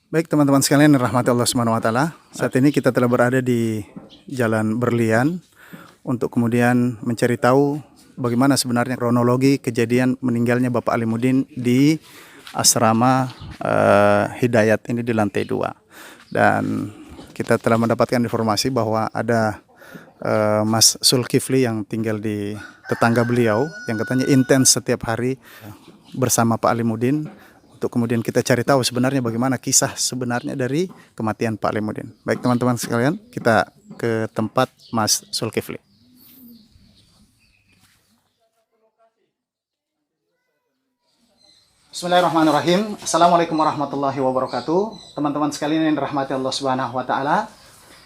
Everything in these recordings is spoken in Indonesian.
Baik teman-teman sekalian yang rahmati Allah Subhanahu wa taala. Saat ini kita telah berada di Jalan Berlian untuk kemudian mencari tahu bagaimana sebenarnya kronologi kejadian meninggalnya Bapak Alimuddin di asrama Hidayat ini di lantai 2. Dan kita telah mendapatkan informasi bahwa ada Mas Zulkifli yang tinggal di tetangga beliau yang katanya intens setiap hari bersama Pak Alimuddin, untuk kemudian kita cari tahu sebenarnya bagaimana kisah sebenarnya dari kematian Pak Alimuddin. Baik teman-teman sekalian, kita ke tempat Mas Zulkifli. Bismillahirrahmanirrahim. Assalamualaikum warahmatullahi wabarakatuh. Teman-teman sekalian yang dirahmati Allah Subhanahu wa taala.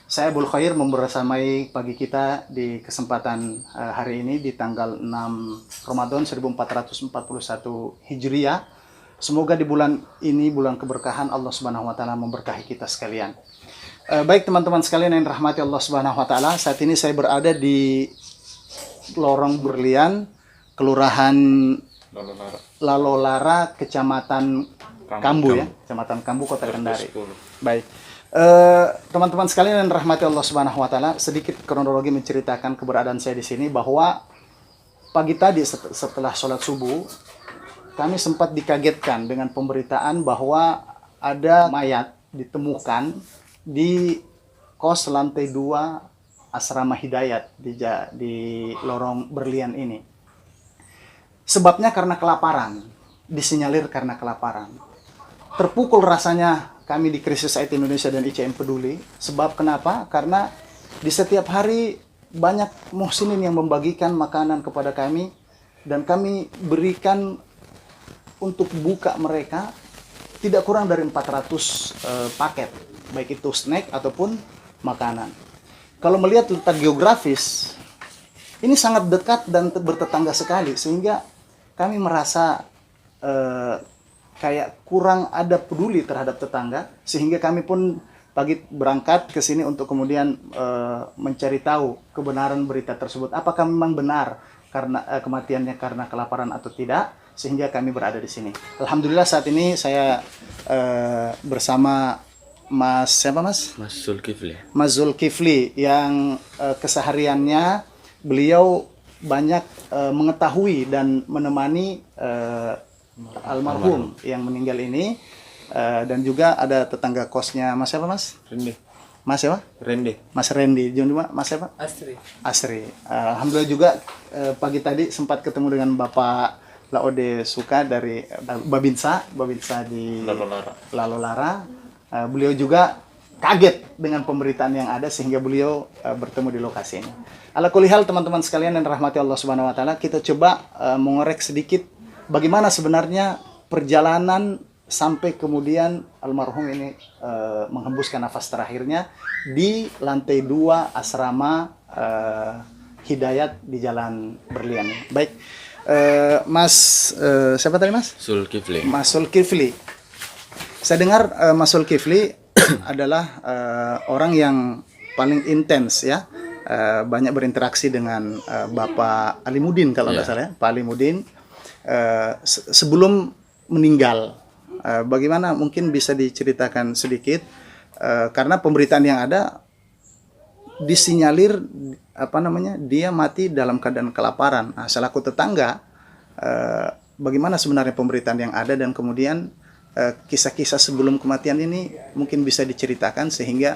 Saya Abul Khair membersamai pagi kita di kesempatan hari ini di tanggal 6 Ramadan 1441 Hijriah. Semoga di bulan ini, bulan keberkahan, Allah Subhanahu wa taala memberkahi kita sekalian. Baik teman-teman sekalian yang dirahmati Allah Subhanahu wa taala, saat ini saya berada di Lorong Berlian, Kelurahan Lalolara, Kecamatan Kambu ya, Kecamatan Kambu, Kota Kendari. Baik. Teman-teman sekalian yang dirahmati Allah Subhanahu wa taala, sedikit kronologi menceritakan keberadaan saya di sini bahwa pagi tadi setelah sholat subuh kami sempat dikagetkan dengan pemberitaan bahwa ada mayat ditemukan di kos lantai 2 asrama Hidayat di Lorong Berlian ini. Sebabnya karena kelaparan, disinyalir karena kelaparan. Terpukul rasanya kami di Krisis Aid Indonesia dan ICM Peduli. Sebab kenapa? Karena di setiap hari banyak muhsinin yang membagikan makanan kepada kami dan kami berikan untuk buka mereka tidak kurang dari 400 paket, baik itu snack ataupun makanan. Kalau melihat letak geografis, ini sangat dekat dan bertetangga sekali, sehingga kami merasa kayak kurang ada peduli terhadap tetangga, sehingga kami pun pagi berangkat ke sini untuk kemudian mencari tahu kebenaran berita tersebut. Apakah memang benar karena kematiannya karena kelaparan atau tidak, sehingga kami berada di sini. Alhamdulillah saat ini saya bersama Mas siapa Mas? Mas Zulkifli. Mas Zulkifli yang kesehariannya beliau banyak mengetahui dan menemani almarhum yang meninggal ini, dan juga ada tetangga kosnya Mas siapa Mas? Rendi. Mas siapa? Rendi. Mas Rendi. Juga Mas siapa? Asri. Asri. Alhamdulillah juga pagi tadi sempat ketemu dengan Bapak Laode Suka dari Babinsa di Lalolara. Beliau juga kaget dengan pemberitaan yang ada sehingga beliau bertemu di lokasi ini. Ala kulli hal teman-teman sekalian yang dirahmati Allah Subhanahu wa taala, kita coba mengorek sedikit bagaimana sebenarnya perjalanan sampai kemudian almarhum ini menghembuskan nafas terakhirnya di lantai 2 asrama Hidayat di Jalan Berlian. Baik. Mas siapa tadi Mas? Zulkifli. Mas Zulkifli. Saya dengar Mas Zulkifli adalah orang yang paling intens ya, banyak berinteraksi dengan Bapak Alimuddin kalau nggak salah ya, Pak Alimuddin sebelum meninggal. Bagaimana mungkin bisa diceritakan sedikit, karena pemberitaan yang ada disinyalir dia mati dalam keadaan kelaparan. Nah, selaku tetangga, bagaimana sebenarnya pemberitaan yang ada dan kemudian kisah-kisah sebelum kematian ini mungkin bisa diceritakan sehingga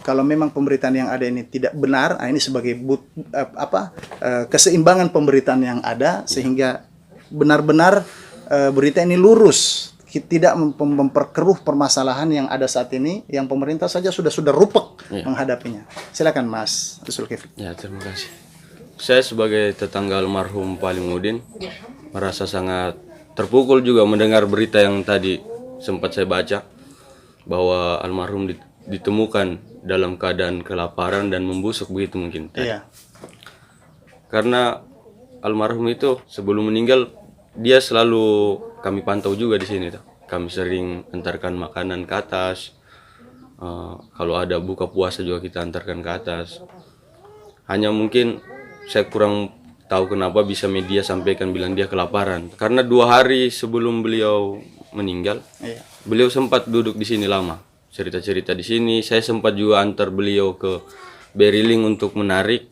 kalau memang pemberitaan yang ada ini tidak benar, ini sebagai keseimbangan pemberitaan yang ada sehingga benar-benar berita ini lurus, tidak memperkeruh permasalahan yang ada saat ini yang pemerintah saja sudah rupek menghadapinya. Silakan Mas Zulkifli. Ya, terima kasih. Saya sebagai tetangga almarhum Pak Alimuddin merasa sangat terpukul juga mendengar berita yang tadi sempat saya baca bahwa almarhum ditemukan dalam keadaan kelaparan dan membusuk begitu mungkin. Iya. Karena almarhum itu sebelum meninggal dia selalu kami pantau juga di sini tuh. Kami sering antarkan makanan ke atas. Kalau ada buka puasa juga kita antarkan ke atas. Hanya mungkin saya kurang tahu kenapa bisa media sampaikan bilang dia kelaparan. Karena 2 hari sebelum beliau meninggal, Iya. beliau sempat duduk di sini lama, cerita-cerita di sini. Saya sempat juga antar beliau ke Beriling untuk menarik.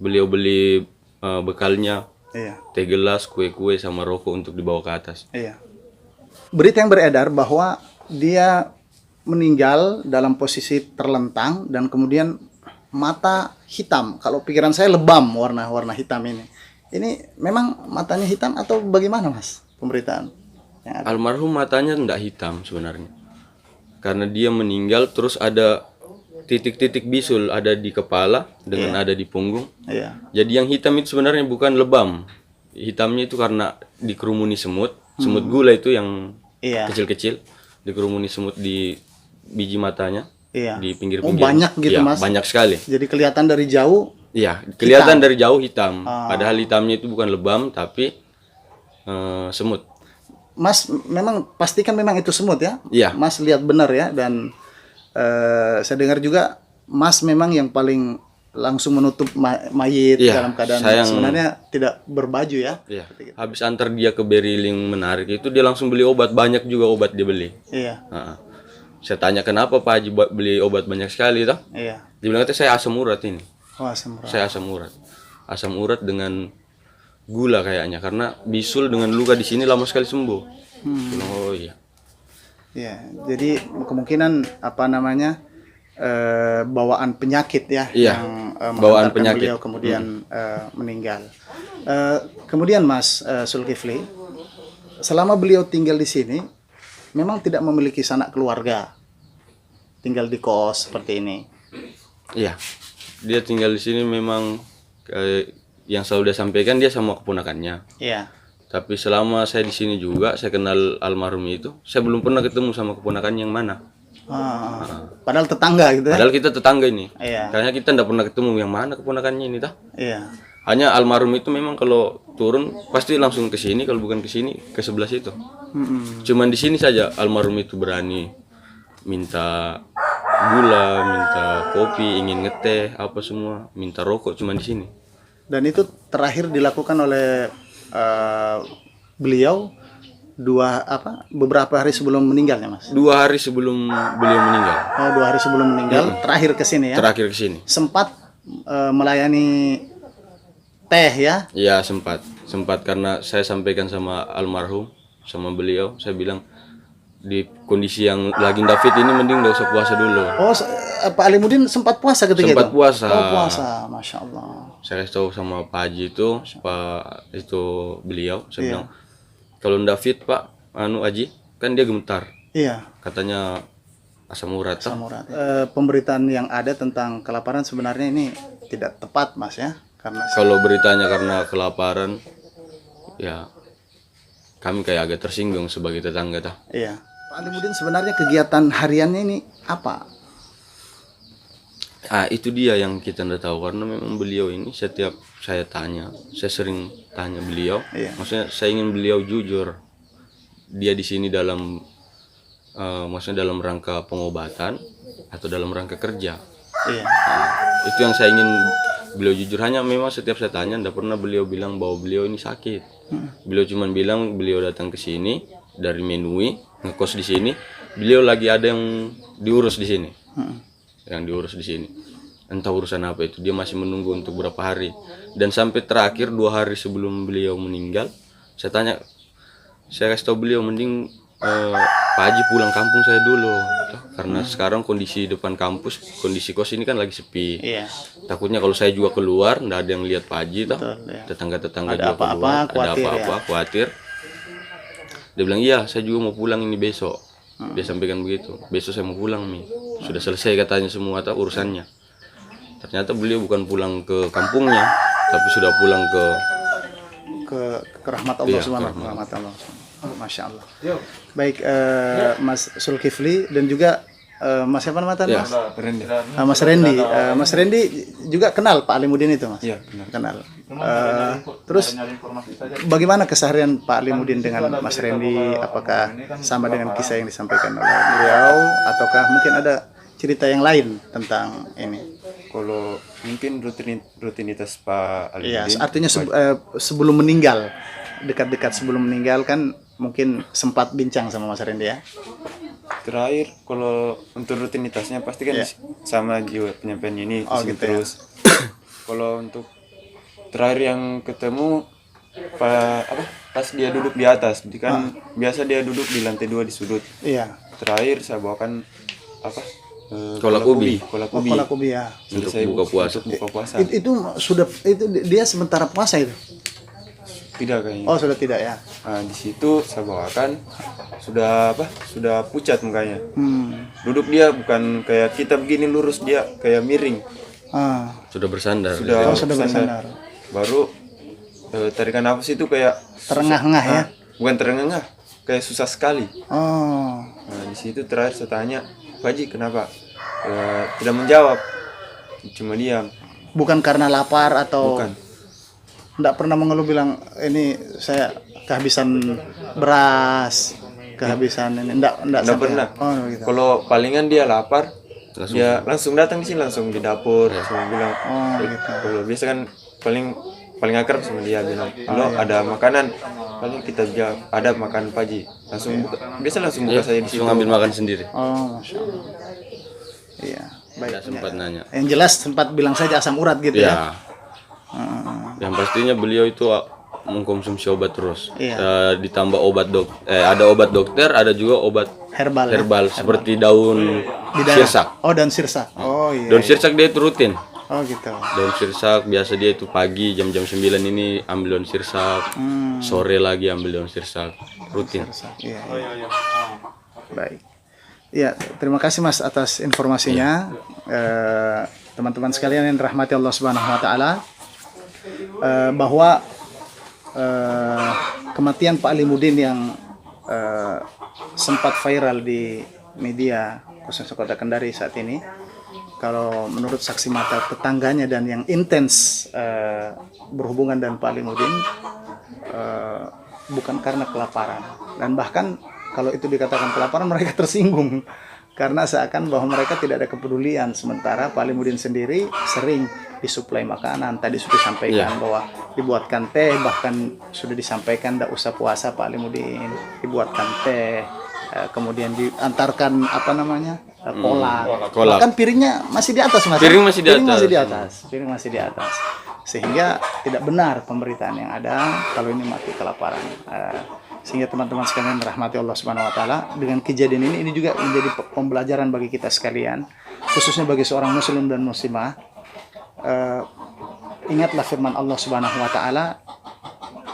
Beliau beli bekalnya, Iya. teh gelas, kue-kue sama rokok untuk dibawa ke atas. Iya. Berita yang beredar bahwa dia meninggal dalam posisi terlentang dan kemudian mata hitam. Kalau pikiran saya lebam warna hitam ini. Ini memang matanya hitam atau bagaimana, Mas? Pemberitaan yang ada. Almarhum matanya tidak hitam sebenarnya, karena dia meninggal terus ada titik-titik bisul ada di kepala dengan ada di punggung. Iya. Jadi yang hitam itu sebenarnya bukan lebam, hitamnya itu karena dikerumuni semut gula itu yang Iya. kecil-kecil, dikerumuni semut di biji matanya, Iya. di Oh, pinggir-pinggir. banyak gitu, Ya, Mas. banyak sekali. Jadi kelihatan dari jauh. Iya, kelihatan Hitam. dari jauh hitam. Padahal hitamnya itu bukan lebam tapi semut. Mas memang pastikan memang itu semut ya? Iya. Mas lihat benar ya, dan saya dengar juga Mas memang yang paling langsung menutup mayit Iya, dalam keadaan sebenarnya tidak berbaju ya. Iya. Habis antar dia ke Beriling menarik itu dia langsung beli obat, banyak juga obat dia beli. Iya. Heeh. Saya tanya kenapa Pak Haji beli obat banyak sekali toh? Iya. Dia bilang saya asam urat ini. Wah, semurah. Saya asam urat. Asam urat dengan gula kayaknya karena bisul dengan luka di sini lama sekali sembuh. Bilang, oh iya. Iya. Jadi kemungkinan apa namanya bawaan penyakit ya Iya, yang bawaan mengantarkan penyakit. beliau kemudian meninggal. Kemudian Mas Zulkifli, selama beliau tinggal di sini, memang tidak memiliki sanak keluarga, tinggal di kos seperti ini. Iya. Dia tinggal di sini memang yang selalu dia sampaikan dia sama keponakannya. Iya. Tapi selama saya di sini juga, saya kenal almarhum itu, saya belum pernah ketemu sama keponakan yang mana. Padahal tetangga gitu ya. Padahal kita tetangga ini. Iya. Kayaknya kita tidak pernah ketemu yang mana keponakannya ini tah. Iya. Hanya almarhum itu memang kalau turun pasti langsung ke sini, kalau bukan ke sini ke sebelah situ. Cuman di sini saja almarhum itu berani minta gula, minta kopi, ingin ngeteh, apa semua, minta rokok cuman di sini. Dan itu terakhir dilakukan oleh beliau beberapa hari sebelum meninggalnya, Mas. 2 hari sebelum beliau meninggal. Oh, 2 hari sebelum meninggal, terakhir ke sini ya. Terakhir ke sini. Sempat melayani teh ya. Iya, sempat karena saya sampaikan sama almarhum, sama beliau, saya bilang di kondisi yang lagi David ini mending gak usah puasa dulu. Oh, Pak Alimuddin sempat puasa ketika Sempat itu? puasa. Oh, puasa, Masya Allah. Saya kasih tahu sama Pak Haji itu, beliau, saya bilang kalau David Pak, Haji, kan dia gemetar, Iya, katanya asam urat. Samurat. Pemberitaan yang ada tentang kelaparan sebenarnya ini tidak tepat, Mas ya, karena Kalau beritanya karena kelaparan, ya kami kayak agak tersinggung sebagai tetangga tah. iya. Pak Alimuddin sebenarnya kegiatan hariannya ini apa? Itu dia yang kita tidak tahu karena memang beliau ini setiap saya tanya, saya sering tanya beliau. Iya. Maksudnya saya ingin beliau jujur. Dia di sini dalam maksudnya dalam rangka pengobatan atau dalam rangka kerja. Iya. Itu yang saya ingin beliau jujur. Hanya memang setiap saya tanya tidak pernah beliau bilang bahwa beliau ini sakit. Beliau cuma bilang beliau datang ke sini dari Menui, ngekos di sini. Beliau lagi ada yang diurus di sini. Yang diurus di sini. Entah urusan apa itu, dia masih menunggu untuk berapa hari. Dan sampai terakhir 2 hari sebelum beliau meninggal, saya tanya, saya kasih tahu beliau mending Pak Haji pulang kampung saya dulu, karena sekarang kondisi depan kampus, kondisi kos ini kan lagi sepi. Iya. Takutnya kalau saya juga keluar, nggak ada yang lihat Pak Haji, Betul, ya. tetangga-tetangga Ada juga apa-apa, keluar, ada khawatir, apa-apa, khawatir. Dia bilang iya, saya juga mau pulang ini besok. Dia sampaikan begitu. Besok saya mau pulang nih. Sudah selesai katanya semua atau urusannya. Ternyata beliau bukan pulang ke kampungnya, tapi sudah pulang ke rahmat Allah Iya, Subhanahu ke wa taala. Masya Allah. Baik, Mas Zulkifli dan juga Mas siapa nama tadi, Iya. Mas? Mas Rendi. Mas Rendi juga kenal Pak Alimuddin itu, Mas? Iya, kenal. Terus bagaimana keseharian Pak Alimuddin dengan Mas Rendi? Apakah sama dengan kisah yang disampaikan oleh beliau ataukah mungkin ada cerita yang lain tentang ini? Kalau mungkin rutinitas Pak Iya, Alimuddin, artinya sebelum meninggal. dekat-dekat sebelum meninggal kan mungkin sempat bincang sama Mas Randy ya. Terakhir kalau untuk rutinitasnya pasti kan Iya. sama juga penyampaian ini Oh, di sini gitu ya. terus. Kalau untuk terakhir yang ketemu pas dia duduk di atas, jadi kan biasa dia duduk di lantai 2 di sudut. Iya. Terakhir saya bawakan Kolak ubi. kolak Oh, ubi kolak ubi ya. Untuk Selesai buka puasa. untuk buka puasa. Itu sudah itu dia sementara puasa itu. Tidak kayaknya. Oh, sudah tidak ya. Nah, di situ saya bawakan sudah pucat mukanya. Duduk dia bukan kayak kita begini lurus, dia kayak miring. Ah, Sudah bersandar. Sudah sudah bersandar. Baru tarikan nafas itu kayak Terengah-engah ya. bukan terengah, kayak susah sekali. Oh. Nah, di situ terakhir saya tanya, Pak Haji kenapa? Tidak menjawab, cuma diam. Bukan karena lapar atau Bukan. enggak pernah mengeluh bilang ini saya kehabisan beras, kehabisan ini enggak Tidak sampai. pernah. Oh, gitu. Kalau palingan dia lapar, dia langsung datang di sini, langsung di dapur, langsung bilang. Oh, gitu. Kalau biasa kan paling akrab sama dia bilang, "Halo, ada makanan." Paling kita jawab, "Ada makan Pak Haji." Langsung buka. Biasa langsung buka saya di situ. Langsung ambil makan sendiri. Oh, Masya Allah. Iya, baik. Tidak sempat nanya. Yang jelas sempat bilang saja asam urat gitu ya. Ya. Yang pastinya beliau itu mengkonsumsi obat terus. Iya. Ditambah ada obat dokter, ada juga obat Herbal. Ya? herbal seperti daun Bidara. sirsak. Oh, daun sirsak. Oh, iya. Daun sirsak dia itu rutin. Oh, gitu. Daun sirsak biasa dia itu pagi jam-jam 9 ini ambil daun sirsak. Sore lagi ambil daun sirsak. Rutin. Iya, iya. Baik. Iya, terima kasih Mas atas informasinya. Teman-teman sekalian yang dirahmati Allah Subhanahu wa taala, bahwa kematian Pak Alimuddin yang sempat viral di media khususnya Kota Kendari saat ini, kalau menurut saksi mata tetangganya dan yang intens berhubungan dengan Pak Alimuddin, bukan karena kelaparan, dan bahkan kalau itu dikatakan kelaparan mereka tersinggung karena seakan bahwa mereka tidak ada kepedulian, sementara Pak Alimuddin sendiri sering disuplai makanan. Tadi sudah disampaikan bahwa dibuatkan teh, bahkan sudah disampaikan tidak usah puasa Pak Alimuddin, dibuatkan teh, kemudian diantarkan kolak. Bahkan piringnya masih di atas, Mas. Piring masih di atas. Piring masih di atas. Sehingga tidak benar pemberitaan yang ada kalau ini mati kelaparan. Sehingga teman-teman sekalian rahmati Allah Subhanahu wa taala, dengan kejadian ini juga menjadi pembelajaran bagi kita sekalian, khususnya bagi seorang muslim dan muslimah. Ingatlah firman Allah Subhanahu wa taala,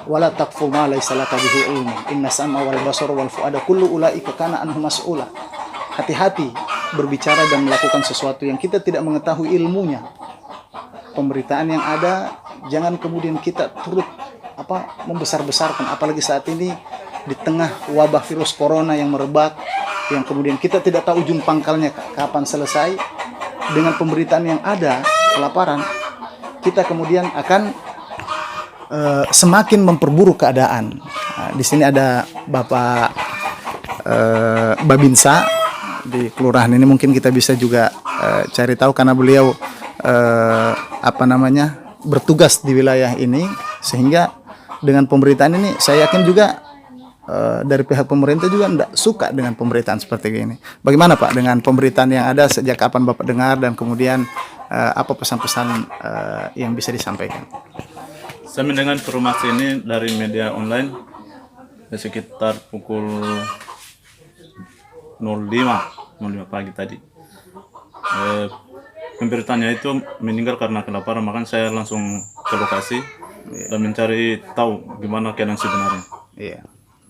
wala taqfu ma laysa laka bihi ilmu inna sam'a wal basara wal fuada kullu ulaika kana anhu mas'ula. Hati-hati berbicara dan melakukan sesuatu yang kita tidak mengetahui ilmunya. Pemberitaan yang ada jangan kemudian kita turut membesar-besarkan, apalagi saat ini di tengah wabah virus corona yang merebak, yang kemudian kita tidak tahu ujung pangkalnya kapan selesai. Dengan pemberitaan yang ada kelaparan, kita kemudian akan semakin memperburuk keadaan. Di sini ada Bapak Babinsa di kelurahan ini, mungkin kita bisa juga cari tahu karena beliau bertugas di wilayah ini, sehingga dengan pemberitaan ini saya yakin juga dari pihak pemerintah juga tidak suka dengan pemberitaan seperti ini. Bagaimana Pak dengan pemberitaan yang ada, sejak kapan Bapak dengar, dan kemudian apa pesan-pesan yang bisa disampaikan? Saya mendengar informasi ini dari media online sekitar pukul 05 pagi tadi. Pemberitaannya itu meninggal karena kelaparan, maka saya langsung ke lokasi dan mencari tahu gimana keadaan sebenarnya. Iya,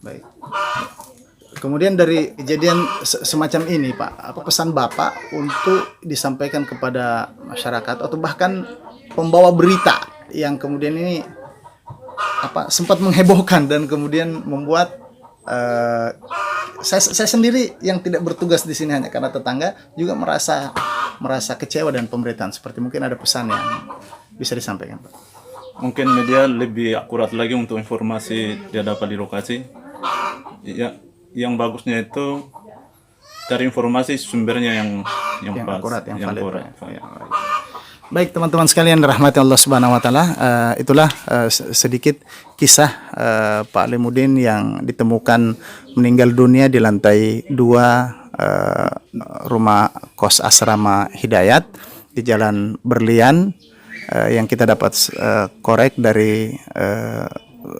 baik. Kemudian dari kejadian semacam ini Pak, apa pesan Bapak untuk disampaikan kepada masyarakat atau bahkan pembawa berita yang kemudian ini sempat menghebohkan dan kemudian membuat saya sendiri yang tidak bertugas di sini hanya karena tetangga juga merasa kecewa dan pemberitaan seperti, mungkin ada pesan yang bisa disampaikan Pak. Mungkin media lebih akurat lagi untuk informasi dia dapat di lokasi. Ya, yang bagusnya itu dari informasi sumbernya yang pas, akurat, yang valid. akurat. Ya, Baik teman-teman sekalian rahmati Allah Subhanahu wa taala, itulah sedikit kisah Pak Alimuddin yang ditemukan meninggal dunia di lantai 2 rumah kos asrama Hidayat di Jalan Berlian, yang kita dapat korek dari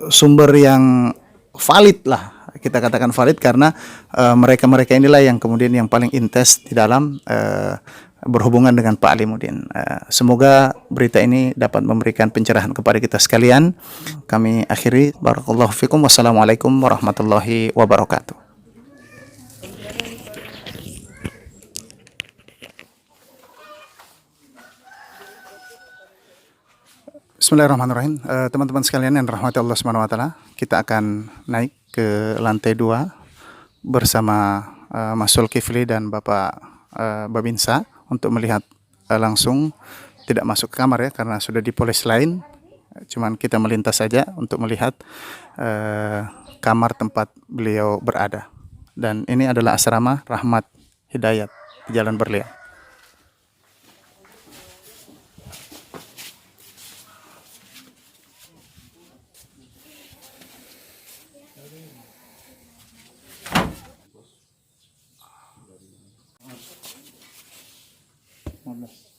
sumber yang valid lah, kita katakan valid, karena mereka-mereka inilah yang kemudian yang paling intens di dalam berhubungan dengan Pak Alimuddin. Semoga berita ini dapat memberikan pencerahan kepada kita sekalian. Kami akhiri. Barakallahu fikum. Wassalamualaikum warahmatullahi wabarakatuh. Bismillahirrahmanirrahim. Teman-teman sekalian yang rahmati Allah Subhanahu wa taala, kita akan naik ke lantai 2 bersama Mas Zulkifli dan Bapak Babinsa untuk melihat langsung, tidak masuk ke kamar ya karena sudah di polis lain. Cuman kita melintas saja untuk melihat kamar tempat beliau berada. Dan ini adalah asrama Rahmat Hidayat di Jalan Berlian. Belas.